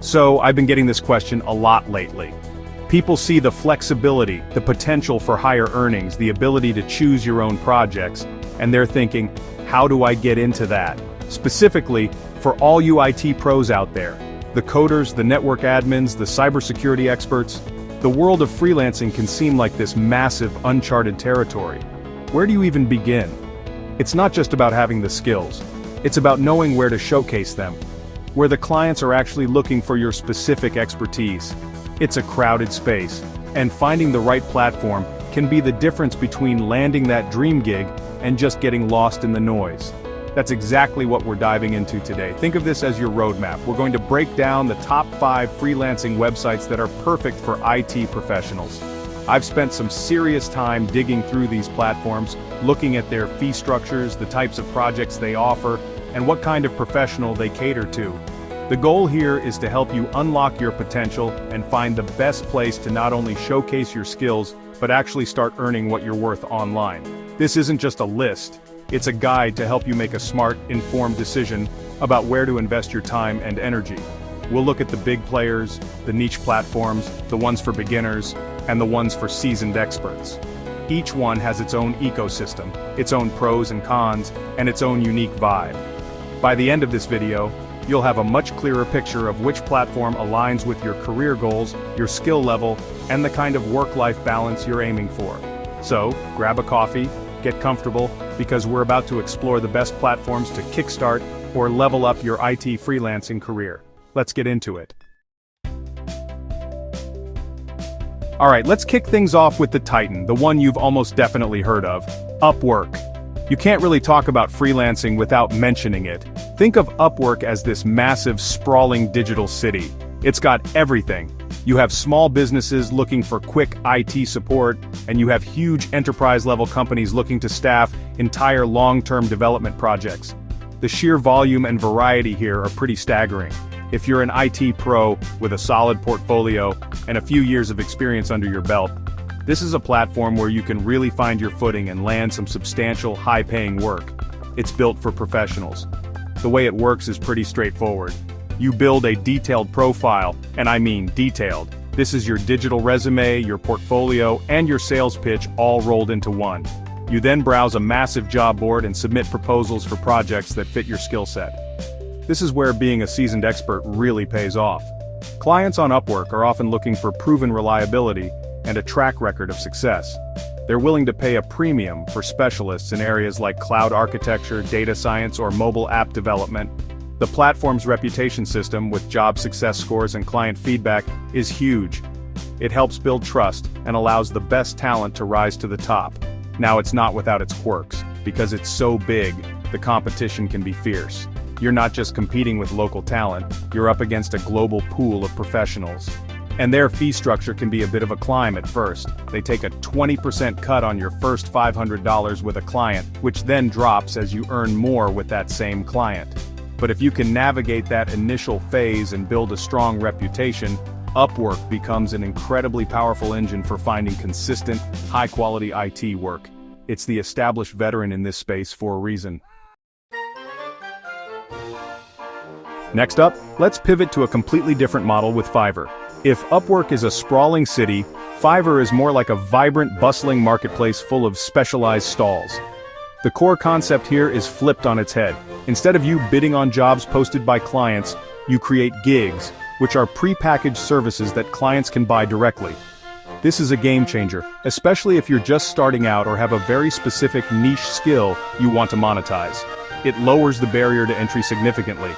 So, I've been getting this question a lot lately. People see the flexibility, the potential for higher earnings, the ability to choose your own projects, and they're thinking, how do I get into that? Specifically, for all you IT pros out there, the coders, the network admins, the cybersecurity experts, the world of freelancing can seem like this massive, uncharted territory. Where do you even begin? It's not just about having the skills. It's about knowing where to showcase them, where the clients are actually looking for your specific expertise. It's a crowded space, and finding the right platform can be the difference between landing that dream gig and just getting lost in the noise. That's exactly what we're diving into today. Think of this as your roadmap. We're going to break down the top 5 freelancing websites that are perfect for IT professionals. I've spent some serious time digging through these platforms, looking at their fee structures, the types of projects they offer, and what kind of professional they cater to. The goal here is to help you unlock your potential and find the best place to not only showcase your skills, but actually start earning what you're worth online. This isn't just a list. It's a guide to help you make a smart, informed decision about where to invest your time and energy. We'll look at the big players, the niche platforms, the ones for beginners, and the ones for seasoned experts. Each one has its own ecosystem, its own pros and cons, and its own unique vibe. By the end of this video, you'll have a much clearer picture of which platform aligns with your career goals, your skill level, and the kind of work-life balance you're aiming for. So, grab a coffee, get comfortable, because we're about to explore the best platforms to kickstart or level up your IT freelancing career. Let's get into it. Alright, let's kick things off with the Titan, the one you've almost definitely heard of, Upwork. You can't really talk about freelancing without mentioning it. Think of Upwork as this massive, sprawling digital city. It's got everything. You have small businesses looking for quick IT support, and you have huge enterprise-level companies looking to staff entire long-term development projects. The sheer volume and variety here are pretty staggering. If you're an IT pro with a solid portfolio and a few years of experience under your belt, this is a platform where you can really find your footing and land some substantial, high-paying work. It's built for professionals. The way it works is pretty straightforward. You build a detailed profile, and I mean detailed. This is your digital resume, your portfolio, and your sales pitch all rolled into one. You then browse a massive job board and submit proposals for projects that fit your skill set. This is where being a seasoned expert really pays off. Clients on Upwork are often looking for proven reliability and a track record of success. They're willing to pay a premium for specialists in areas like cloud architecture, data science, or mobile app development. The platform's reputation system, with job success scores and client feedback, is huge. It helps build trust and allows the best talent to rise to the top. Now, it's not without its quirks. Because it's so big, the competition can be fierce. You're not just competing with local talent, you're up against a global pool of professionals. And their fee structure can be a bit of a climb at first. They take a 20% cut on your first $500 with a client, which then drops as you earn more with that same client. But if you can navigate that initial phase and build a strong reputation, Upwork becomes an incredibly powerful engine for finding consistent, high-quality IT work. It's the established veteran in this space for a reason. Next up, let's pivot to a completely different model with Fiverr. If Upwork is a sprawling city, Fiverr is more like a vibrant, bustling marketplace full of specialized stalls. The core concept here is flipped on its head. Instead of you bidding on jobs posted by clients, you create gigs, which are pre-packaged services that clients can buy directly. This is a game changer, especially if you're just starting out or have a very specific niche skill you want to monetize. It lowers the barrier to entry significantly.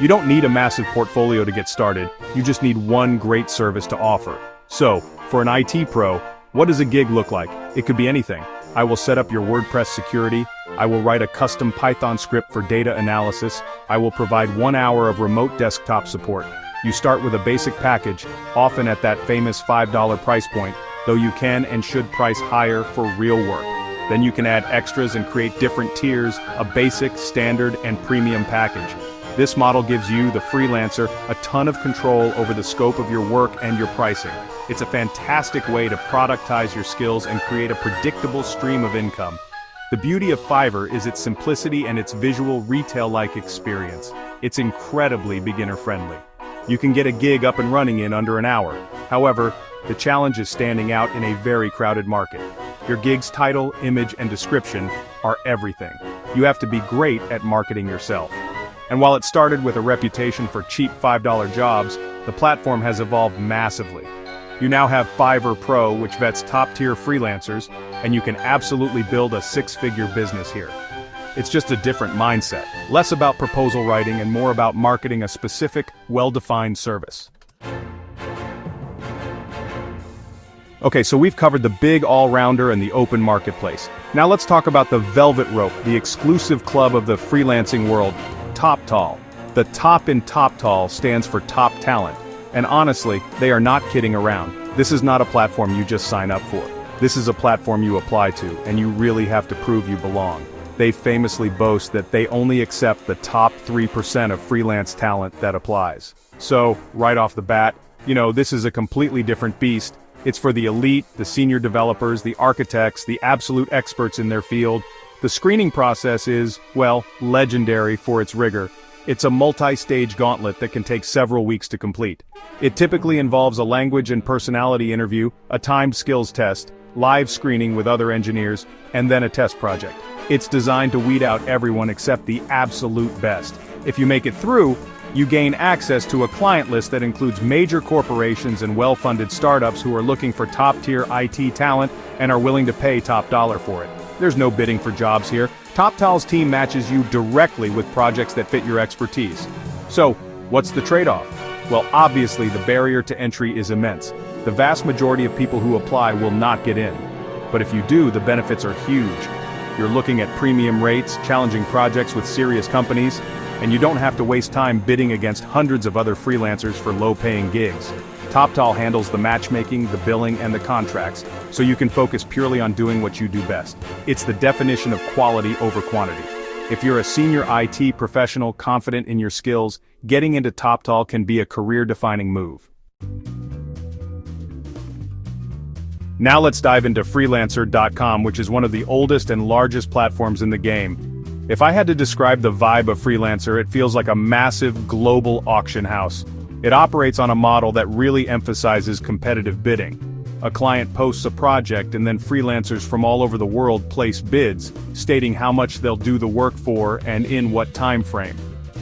You don't need a massive portfolio to get started, you just need one great service to offer. So, for an IT pro, what does a gig look like? It could be anything. I will set up your WordPress security, I will write a custom Python script for data analysis, I will provide 1 hour of remote desktop support. You start with a basic package, often at that famous $5 price point, though you can and should price higher for real work. Then you can add extras and create different tiers, a basic, standard, and premium package. This model gives you, the freelancer, a ton of control over the scope of your work and your pricing. It's a fantastic way to productize your skills and create a predictable stream of income. The beauty of Fiverr is its simplicity and its visual retail-like experience. It's incredibly beginner-friendly. You can get a gig up and running in under an hour. However, the challenge is standing out in a very crowded market. Your gig's title, image, and description are everything. You have to be great at marketing yourself. And while it started with a reputation for cheap $5 jobs, the platform has evolved massively. You now have Fiverr Pro, which vets top-tier freelancers, and you can absolutely build a six-figure business here. It's just a different mindset, less about proposal writing and more about marketing a specific, well-defined service. Okay, so we've covered the big all-rounder and the open marketplace. Now let's talk about the velvet rope, the exclusive club of the freelancing world, TopTal. The top in TopTal stands for top talent. And honestly, they are not kidding around. This is not a platform you just sign up for. This is a platform you apply to, and you really have to prove you belong. They famously boast that they only accept the top 3% of freelance talent that applies. So, right off the bat, this is a completely different beast. It's for the elite, the senior developers, the architects, the absolute experts in their field. The screening process is, well, legendary for its rigor. It's a multi-stage gauntlet that can take several weeks to complete. It typically involves a language and personality interview, a timed skills test, live screening with other engineers, and then a test project. It's designed to weed out everyone except the absolute best. If you make it through, you gain access to a client list that includes major corporations and well-funded startups who are looking for top-tier IT talent and are willing to pay top dollar for it. There's no bidding for jobs here. TopTal's team matches you directly with projects that fit your expertise. So, what's the trade-off? Well, obviously the barrier to entry is immense. The vast majority of people who apply will not get in. But if you do, the benefits are huge. You're looking at premium rates, challenging projects with serious companies, and you don't have to waste time bidding against hundreds of other freelancers for low-paying gigs. TopTal handles the matchmaking, the billing, and the contracts, so you can focus purely on doing what you do best. It's the definition of quality over quantity. If you're a senior IT professional confident in your skills, getting into TopTal can be a career-defining move. Now let's dive into Freelancer.com, which is one of the oldest and largest platforms in the game. If I had to describe the vibe of Freelancer, it feels like a massive global auction house. It operates on a model that really emphasizes competitive bidding. A client posts a project and then freelancers from all over the world place bids, stating how much they'll do the work for and in what time frame.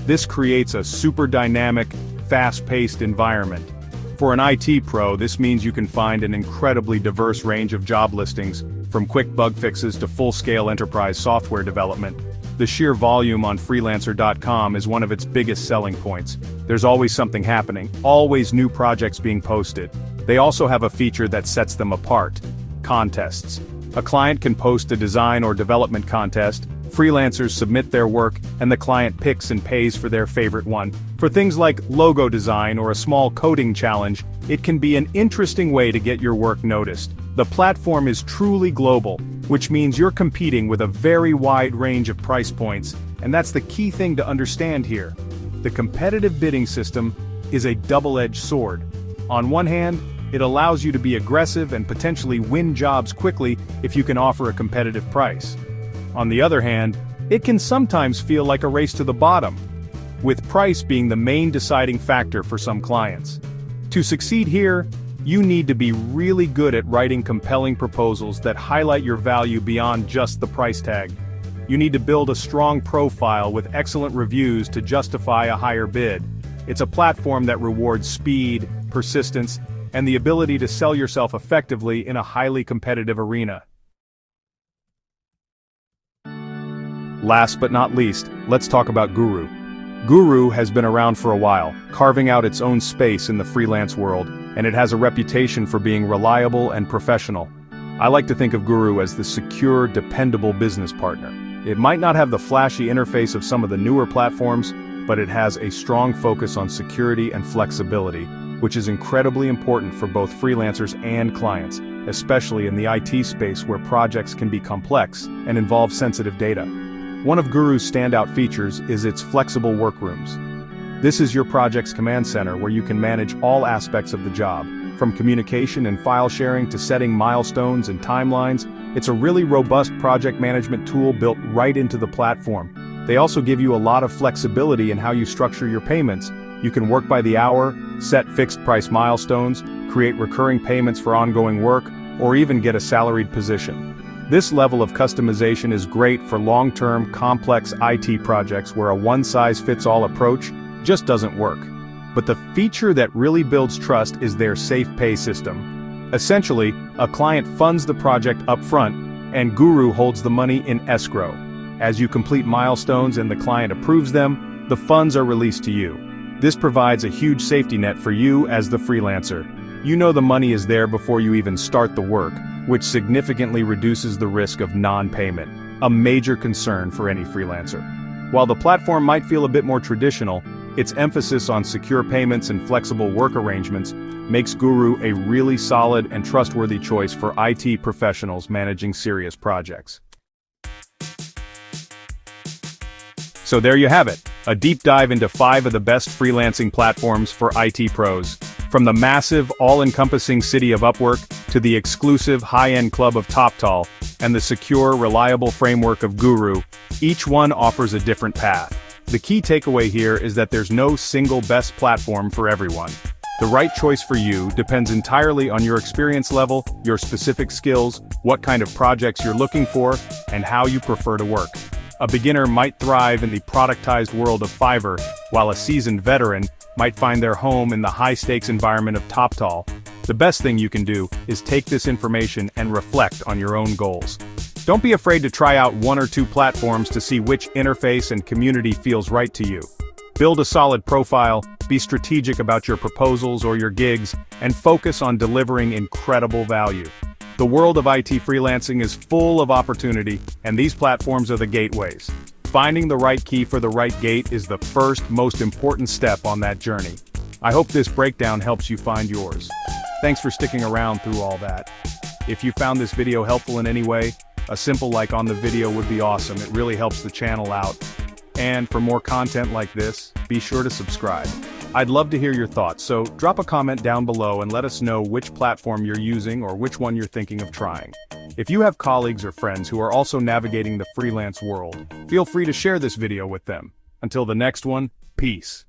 This creates a super dynamic, fast-paced environment. For an IT pro, this means you can find an incredibly diverse range of job listings, from quick bug fixes to full-scale enterprise software development. The sheer volume on Freelancer.com is one of its biggest selling points. There's always something happening, always new projects being posted. They also have a feature that sets them apart: contests. A client can post a design or development contest, freelancers submit their work, and the client picks and pays for their favorite one. For things like logo design or a small coding challenge, it can be an interesting way to get your work noticed. The platform is truly global, which means you're competing with a very wide range of price points, and that's the key thing to understand here. The competitive bidding system is a double-edged sword. On one hand, it allows you to be aggressive and potentially win jobs quickly if you can offer a competitive price. On the other hand, it can sometimes feel like a race to the bottom, with price being the main deciding factor for some clients. To succeed here, you need to be really good at writing compelling proposals that highlight your value beyond just the price tag. You need to build a strong profile with excellent reviews to justify a higher bid. It's a platform that rewards speed, persistence, and the ability to sell yourself effectively in a highly competitive arena. Last but not least, let's talk about Guru. Guru has been around for a while, carving out its own space in the freelance world, and it has a reputation for being reliable and professional. I like to think of Guru as the secure, dependable business partner. It might not have the flashy interface of some of the newer platforms, but it has a strong focus on security and flexibility, which is incredibly important for both freelancers and clients, especially in the IT space where projects can be complex and involve sensitive data. One of Guru's standout features is its flexible workrooms. This is your project's command center where you can manage all aspects of the job, from communication and file sharing to setting milestones and timelines. It's a really robust project management tool built right into the platform. They also give you a lot of flexibility in how you structure your payments, You can work by the hour, set fixed-price milestones, create recurring payments for ongoing work, or even get a salaried position. This level of customization is great for long-term, complex IT projects where a one-size-fits-all approach just doesn't work. But the feature that really builds trust is their safe pay system. Essentially, a client funds the project upfront, and Guru holds the money in escrow. As you complete milestones and the client approves them, the funds are released to you. This provides a huge safety net for you as the freelancer. You know the money is there before you even start the work, which significantly reduces the risk of non-payment, a major concern for any freelancer. While the platform might feel a bit more traditional, its emphasis on secure payments and flexible work arrangements makes Guru a really solid and trustworthy choice for IT professionals managing serious projects. So there you have it, a deep dive into 5 of the best freelancing platforms for IT pros. From the massive, all-encompassing city of Upwork, to the exclusive high-end club of TopTal, and the secure, reliable framework of Guru, each one offers a different path. The key takeaway here is that there's no single best platform for everyone. The right choice for you depends entirely on your experience level, your specific skills, what kind of projects you're looking for, and how you prefer to work. A beginner might thrive in the productized world of Fiverr, while a seasoned veteran might find their home in the high-stakes environment of TopTal. The best thing you can do is take this information and reflect on your own goals. Don't be afraid to try out 1 or 2 platforms to see which interface and community feels right to you. Build a solid profile, be strategic about your proposals or your gigs, and focus on delivering incredible value. The world of IT freelancing is full of opportunity, and these platforms are the gateways. Finding the right key for the right gate is the first, most important step on that journey. I hope this breakdown helps you find yours. Thanks for sticking around through all that. If you found this video helpful in any way, a simple like on the video would be awesome. It really helps the channel out. And for more content like this, be sure to subscribe. I'd love to hear your thoughts, so drop a comment down below and let us know which platform you're using or which one you're thinking of trying. If you have colleagues or friends who are also navigating the freelance world, feel free to share this video with them. Until the next one, peace.